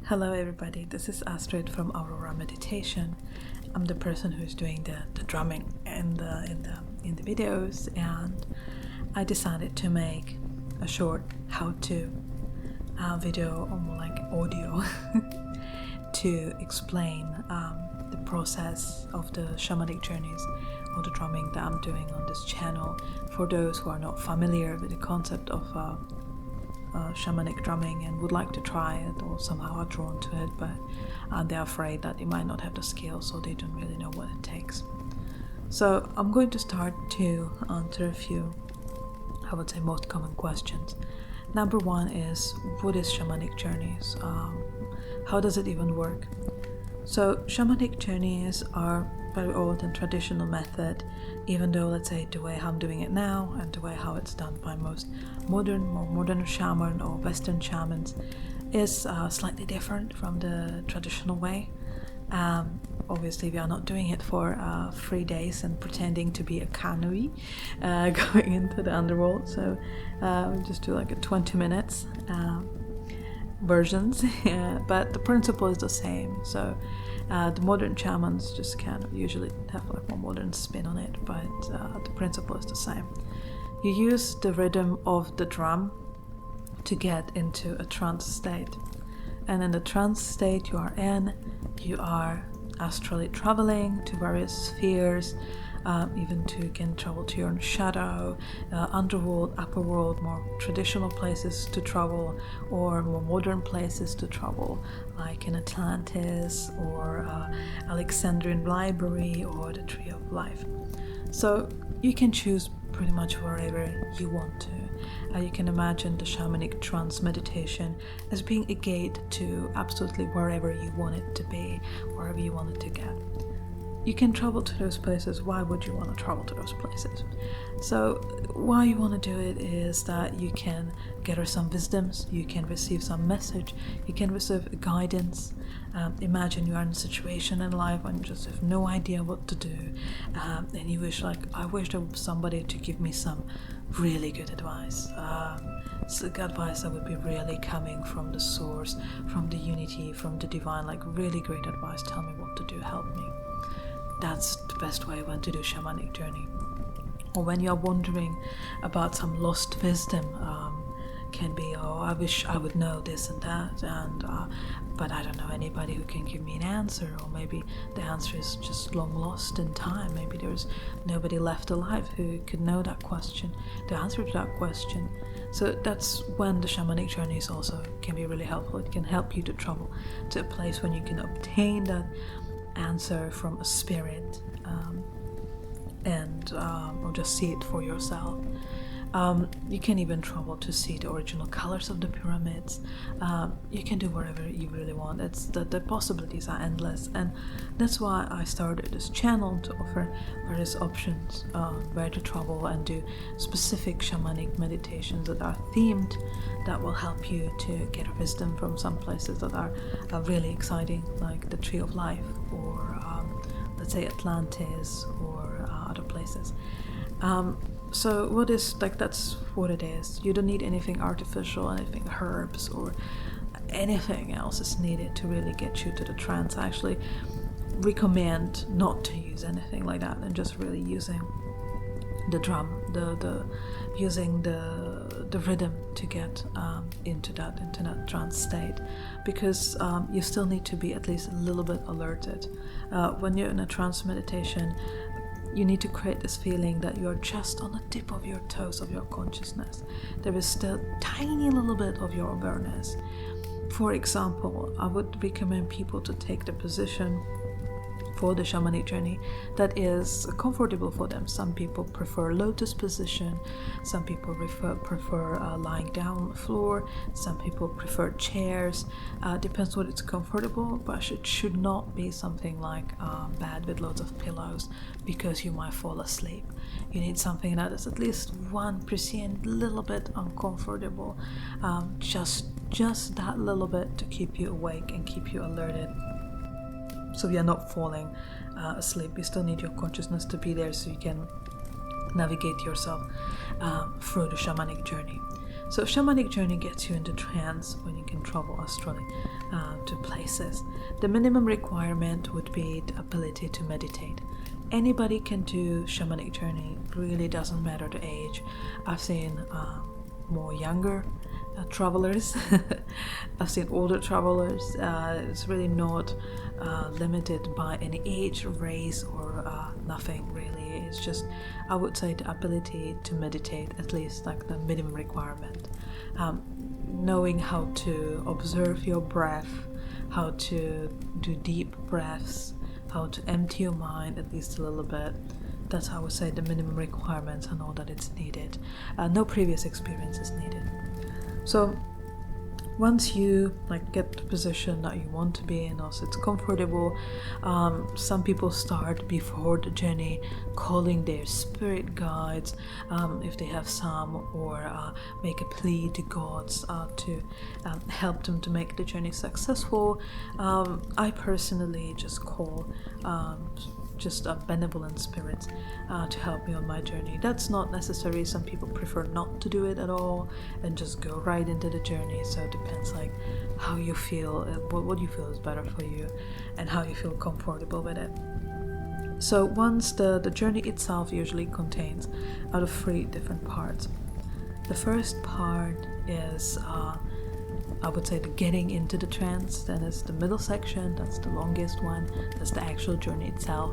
Hello everybody, this is Astrid from Aurora Meditation. I'm the person who's doing the drumming in the videos, and I decided to make a short how-to video, or more like audio, to explain the process of the shamanic journeys or the drumming that I'm doing on this channel for those who are not familiar with the concept of shamanic drumming and would like to try it or somehow are drawn to it, but they're afraid that they might not have the skills or they don't really know what it takes. So I'm going to start to answer a few, I would say, most common questions. Number one is, what is shamanic journeys? How does it even work? So shamanic journeys are very old and traditional method, even though, let's say, the way how I'm doing it now and the way how it's done by most more modern shaman or Western shamans is slightly different from the traditional way. Obviously, we are not doing it for 3 days and pretending to be a kanui going into the underworld. So we just do like a 20 minutes versions, but the principle is the same. So the modern shamans just kind of usually have like more modern spin on it, but the principle is the same. You use the rhythm of the drum to get into a trance state, and in the trance state you are astrally traveling to various spheres, even you can travel to your own shadow, underworld, upper world, more traditional places to travel, or more modern places to travel, like in Atlantis or Alexandrian Library or the Tree of Life. So you can choose pretty much wherever you want to. You can imagine the shamanic trance meditation as being a gate to absolutely wherever you want it to be, wherever you want it to get. You can travel to those places. Why would you want to travel to those places? So why you want to do it is that you can gather some wisdoms, you can receive some message, you can receive guidance. Imagine you are in a situation in life and you just have no idea what to do, and you wish, like, I wish there was somebody to give me some really good advice. So advice that would be really coming from the source, from the unity, from the divine, like really great advice. Tell me what to do, help me. That's the best way when to do shamanic journey. Or when you're wondering about some lost wisdom, can be, oh, I wish I would know this and that, and but I don't know anybody who can give me an answer, or maybe the answer is just long lost in time. Maybe there's nobody left alive who could know that question, the answer to that question. So that's when the shamanic journeys also can be really helpful. It can help you to travel to a place when you can obtain that answer from a spirit, or just see it for yourself. You can even travel to see the original colors of the pyramids. You can do whatever you really want. The possibilities are endless, and that's why I started this channel, to offer various options where to travel and do specific shamanic meditations that are themed, that will help you to get wisdom from some places that are really exciting, like the Tree of Life, or let's say Atlantis, or other places. So what is, like, that's what it is. You don't need anything artificial, anything herbs or anything else is needed to really get you to the trance. I actually recommend not to use anything like that, and just really using the drum, using the rhythm to get into that trance state, because you still need to be at least a little bit alerted. When you're in a trance meditation, you need to create this feeling that you're just on the tip of your toes of your consciousness. There is still tiny little bit of your awareness. For example, I would recommend people to take the position for the shamanic journey that is comfortable for them. Some people prefer lotus position, some people prefer lying down on the floor, some people prefer chairs. Depends what it's comfortable, but it should not be something like bed with lots of pillows, because you might fall asleep. You need something that is at least 1% little bit uncomfortable, just that little bit to keep you awake and keep you alerted. So you're not falling asleep. You still need your consciousness to be there, so you can navigate yourself through the shamanic journey. So shamanic journey gets you into trance when you can travel astrally. to places. The minimum requirement would be the ability to meditate. Anybody can do shamanic journey, really doesn't matter the age. I've seen more younger travelers, I've seen older travelers. It's really not limited by any age, race, or nothing really. It's just, I would say, the ability to meditate, at least like the minimum requirement. Knowing how to observe your breath, how to do deep breaths, how to empty your mind at least a little bit. That's how I would say the minimum requirements and all that it's needed. No previous experience is needed. So once you get the position that you want to be in, also it's comfortable, some people start before the journey calling their spirit guides, if they have some, or make a plea to gods to help them to make the journey successful. I personally just call benevolent spirits to help me on my journey. That's not necessary. Some people prefer not to do it at all and just go right into the journey. So it depends how you feel, what you feel is better for you, and how you feel comfortable with it. So once the journey itself usually contains out of 3 different parts. The first part is I would say the getting into the trance. Then is the middle section, that's the longest one, that's the actual journey itself,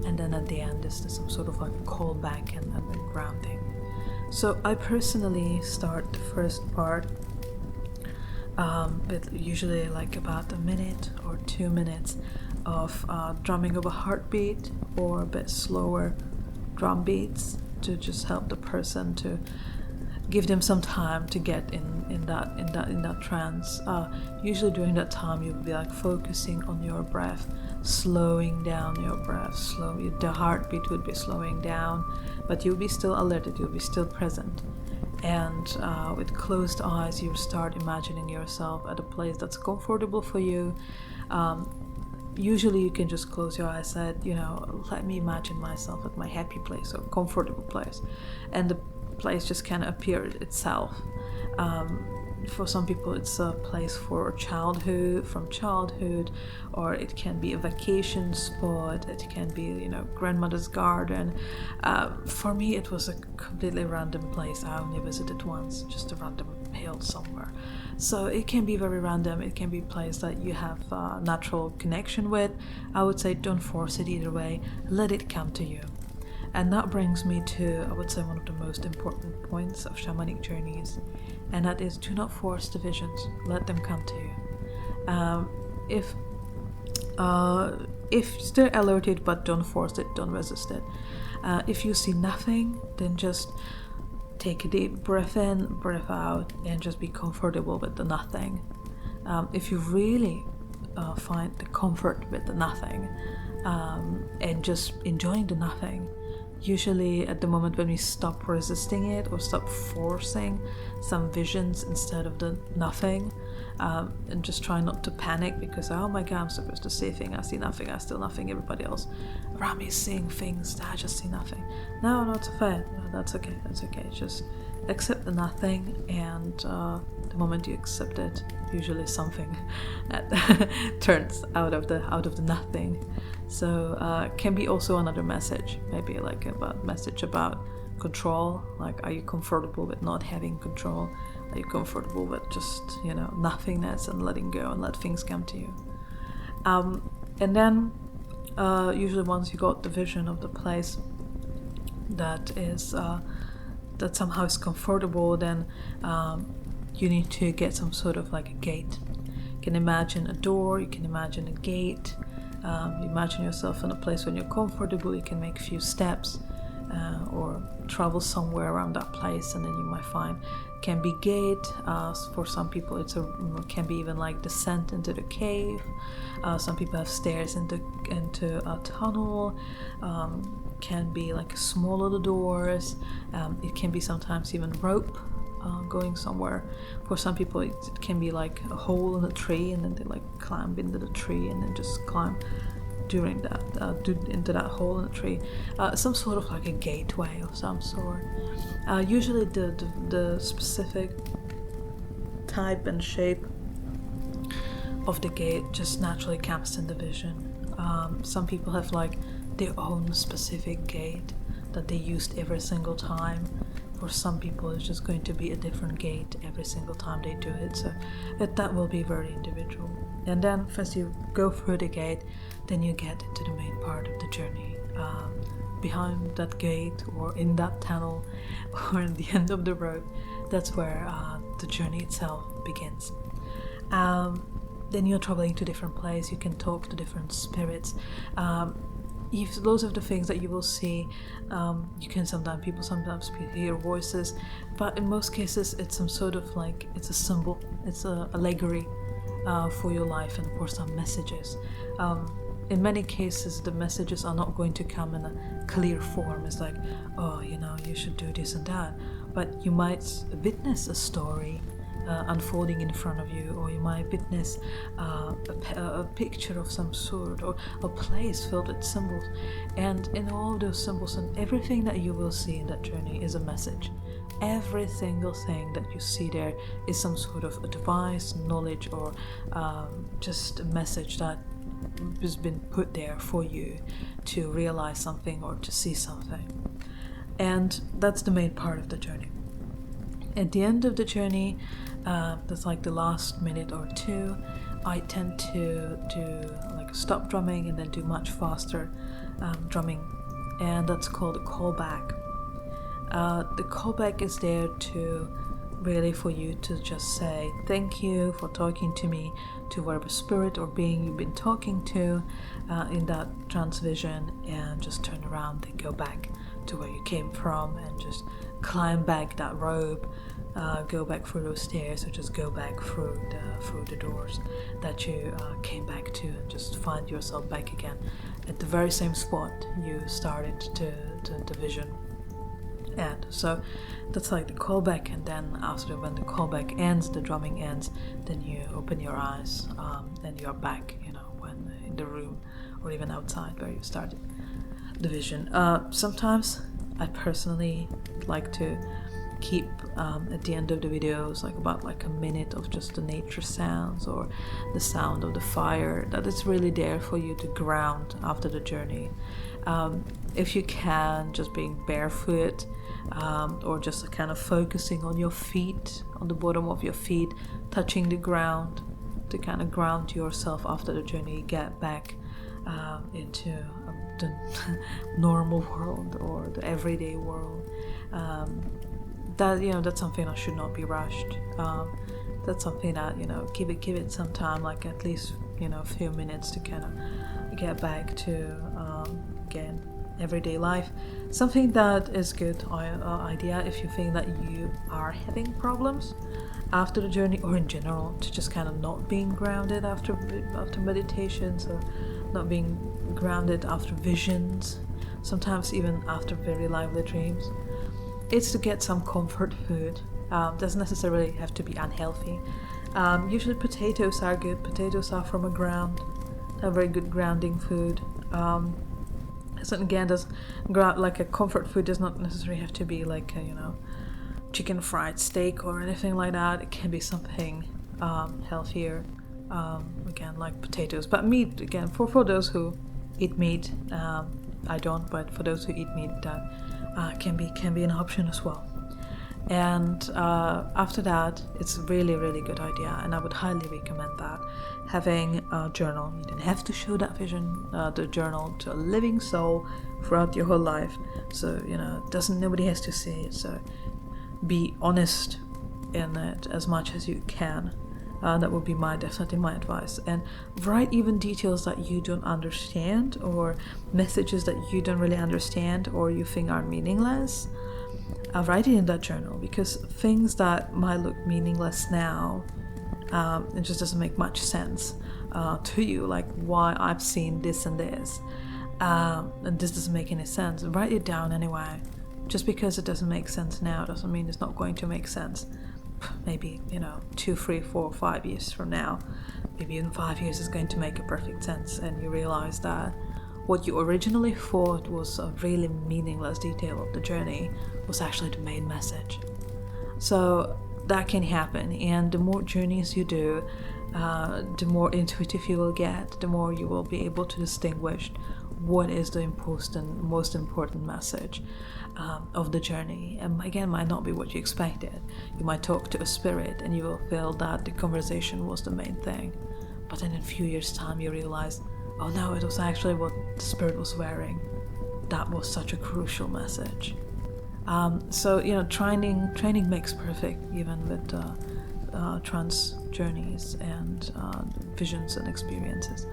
and then at the end is some sort of callback and grounding. So I personally start the first part with usually about a minute or 2 minutes of drumming of a heartbeat or a bit slower drum beats to just help the person, to give them some time to get in that trance. Usually during that time you'll be focusing on your breath, slowing down your breath. The heartbeat would be slowing down, but you'll be still alerted, you'll be still present. And with closed eyes you start imagining yourself at a place that's comfortable for you. Usually you can just close your eyes and let me imagine myself at my happy place or comfortable place, and the place just kind of appeared itself. For some people it's a place from childhood, or it can be a vacation spot, it can be grandmother's garden. For me it was a completely random place. I only visited once, just a random hill somewhere. So it can be very random. It can be a place that you have a natural connection with. I would say don't force it either way, let it come to you. And that brings me to, I would say, one of the most important points of shamanic journeys, and that is, do not force the visions, let them come to you. If they're alerted, but don't force it, don't resist it. If you see nothing, then just take a deep breath in, breath out, and just be comfortable with the nothing. If you really find the comfort with the nothing, and just enjoying the nothing, usually at the moment when we stop resisting it or stop forcing some visions instead of the nothing, and just try not to panic because, oh my god, I'm supposed to see things, I see nothing, I still nothing, everybody else around me is seeing things, I just see nothing. No, not fair. No, that's okay. Just accept the nothing, and the moment you accept it, usually something that turns out of the nothing. So can be also another message, maybe about control. Are you comfortable with not having control? Are you comfortable with just nothingness and letting go and let things come to you? And then usually once you got the vision of the place that is that somehow is comfortable, then you need to get some sort of a gate. You can imagine a door, you can imagine a gate. You imagine yourself in a place when you're comfortable. You can make a few steps or travel somewhere around that place, and then you might find it can be gate. For some people it can be even descent into the cave. Some people have stairs into a tunnel. Can be small little doors. It can be sometimes even rope going somewhere. For some people it can be a hole in a tree, and then they climb into the tree and then just climb during that into that hole in the tree. Some sort of a gateway of some sort. Usually the specific type and shape of the gate just naturally comes in the vision. Some people have like their own specific gate that they used every single time. For some people, it's just going to be a different gate every single time they do it. So that will be very individual. And then as you go through the gate, then you get into the main part of the journey. Behind that gate, or in that tunnel, or at the end of the road, that's where the journey itself begins. Then you're traveling to different places. You can talk to different spirits. Those are the things that you will see. You can sometimes hear voices, but in most cases it's some sort of like, it's a symbol, it's a allegory for your life, and of course some messages. In many cases the messages are not going to come in a clear form. It's like, oh, you should do this and that, but you might witness a story unfolding in front of you, or you might witness a picture of some sort, or a place filled with symbols. And in all those symbols and everything that you will see in that journey is a message. Every single thing that you see there is some sort of advice, knowledge, or just a message that has been put there for you to realize something or to see something. And that's the main part of the journey. At the end of the journey, that's like the last minute or two, I tend to do like stop drumming and then do much faster drumming, and that's called a callback. The callback is there to really for you to just say thank you for talking to me, to whatever spirit or being you've been talking to in that trance vision, and just turn around and go back to where you came from and just climb back that rope, go back through those stairs, or just go back through the doors that you came back to, and just find yourself back again at the very same spot you started to the vision at. So that's like the callback, and then after when the callback ends, the drumming ends, then you open your eyes and you're back, when in the room or even outside where you started the vision. Sometimes I personally like to keep at the end of the videos about a minute of just the nature sounds or the sound of the fire, that it's really there for you to ground after the journey. If you can, just being barefoot, or just kind of focusing on your feet, on the bottom of your feet, touching the ground, to kind of ground yourself after the journey, get back into the normal world or the everyday world. That's something that should not be rushed. That's something that give it some time, at least a few minutes to kind of get back to again everyday life. Something that is good idea if you think that you are having problems after the journey, or in general, to just kind of not being grounded after meditations, or not being grounded after visions, sometimes even after very lively dreams. It's to get some comfort food. Doesn't necessarily have to be unhealthy. Usually potatoes are good. Potatoes are from a ground. They're very good grounding food. So again, a comfort food does not necessarily have to be chicken fried steak or anything like that. It can be something healthier. Again, like potatoes, but meat. Again, for those who eat meat, I don't. But for those who eat meat, that can be an option as well. And after that, it's really, really good idea, and I would highly recommend that, having a journal. You don't have to show that vision, the journal, to a living soul throughout your whole life. So nobody has to see it. So be honest in it as much as you can. That would be definitely my advice. And write even details that you don't understand, or messages that you don't really understand or you think are meaningless. Write it in that journal, because things that might look meaningless now, it just doesn't make much sense to you, like why I've seen this and this, and this doesn't make any sense. Write it down anyway. Just because it doesn't make sense now doesn't mean it's not going to make sense. Maybe 2, 3, 4, 5 years from now, maybe in 5 years, is going to make a perfect sense, and you realize that what you originally thought was a really meaningless detail of the journey was actually the main message. So that can happen, and the more journeys you do, the more intuitive you will get, the more you will be able to distinguish what is the most important message of the journey. And again, might not be what you expected. You might talk to a spirit and you will feel that the conversation was the main thing, but then in a few years' time you realize, oh no, it was actually what the spirit was wearing. That was such a crucial message. So training makes perfect, even with trance journeys and visions and experiences.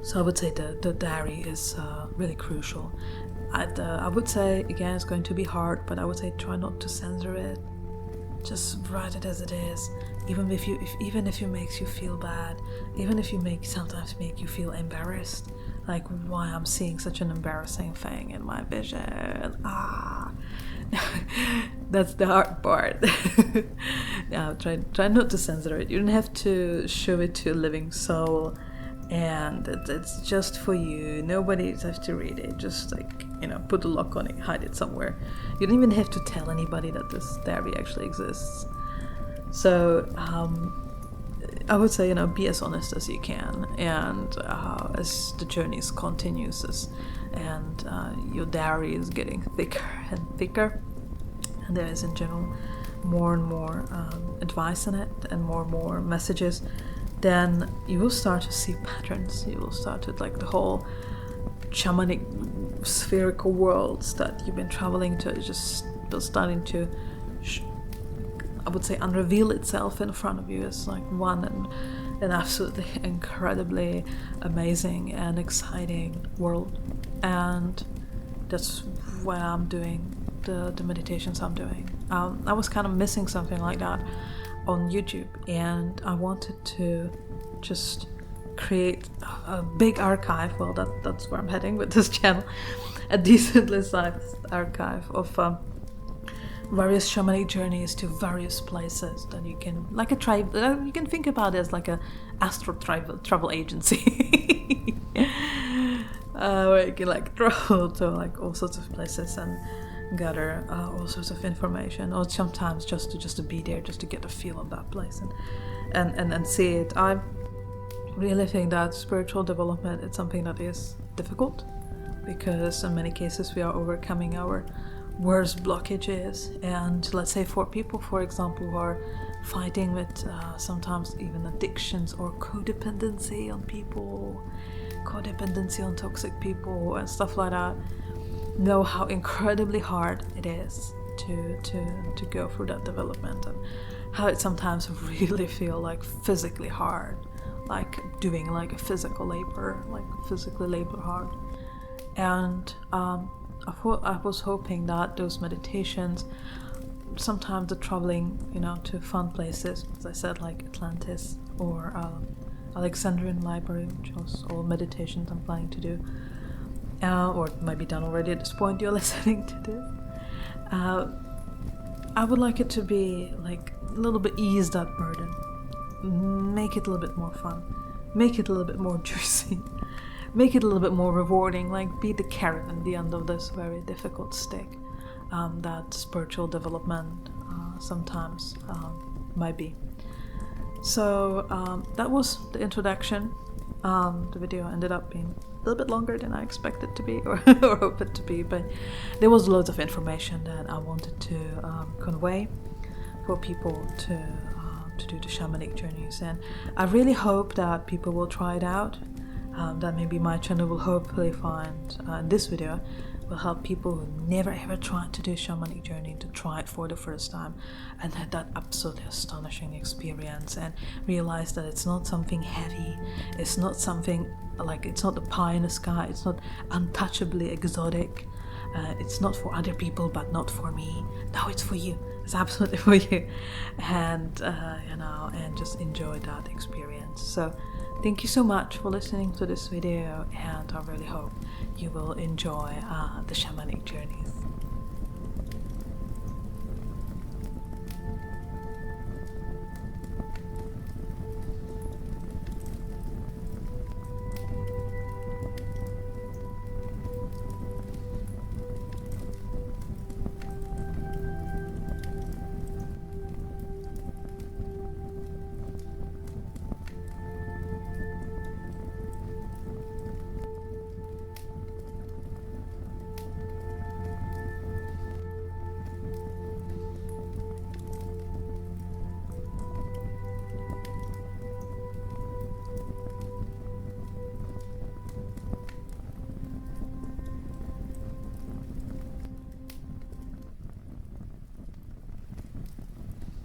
So I would say the diary is really crucial. I would say, again, it's going to be hard, but I would say try not to censor it. Just write it as it is. Even if it makes you feel bad, even if sometimes make you feel embarrassed, like why I'm seeing such an embarrassing thing in my vision. That's the hard part. Now try not to censor it. You don't have to show it to a living soul, and it's just for you. Nobody has to read it. Just put a lock on it, hide it somewhere. You don't even have to tell anybody that this diary actually exists. So I would say, be as honest as you can, and as the journey continues, and your diary is getting thicker and thicker, and there is in general more and more advice in it, and more messages, then you will start to see patterns. You will start to, like, the whole shamanic spherical worlds that you've been traveling to just starting to I would say unreveal itself in front of you as like one an absolutely incredibly amazing and exciting world. And that's why I'm doing the meditations I'm doing. I was kind of missing something like that on YouTube, and I wanted to just create a big archive. Well, that's where I'm heading with this channel, a decently sized archive of various shamanic journeys to various places that you can, like a tribe, you can think about it as like a Astrid travel agency, where you can like travel to like all sorts of places and gather all sorts of information, or sometimes just to be there, just to get a feel of that place and see it. I really think that spiritual development is something that is difficult, because in many cases we are overcoming our worst blockages. And let's say for people, for example, who are fighting with sometimes even addictions or codependency on people, codependency on toxic people and stuff like that, know how incredibly hard it is to go through that development, and how it sometimes really feel like physically hard, like doing like a physical labor, like physically labor hard. And I was hoping that those meditations, sometimes the traveling, to fun places, as I said, like Atlantis or Alexandrian Library, which was all meditations I'm planning to do, or it might be done already at this point you're listening to this. I would like it to be like a little bit ease that burden, make it a little bit more fun, make it a little bit more juicy, make it a little bit more rewarding, like be the carrot at the end of this very difficult stick that spiritual development sometimes might be. So that was the introduction. The video ended up being a little bit longer than I expected it to be, or hoped it to be, but there was loads of information that I wanted to convey for people to do the shamanic journeys. And I really hope that people will try it out. That maybe my channel will hopefully find this video will help people who never ever tried to do shamanic journey to try it for the first time and had that absolutely astonishing experience, and realize that it's not something heavy, it's not something like, it's not the pie in the sky, it's not untouchably exotic, it's not for other people but not for me. No, it's for you. It's absolutely for you. And and just enjoy that experience. So thank you so much for listening to this video, and I really hope you will enjoy the shamanic journeys.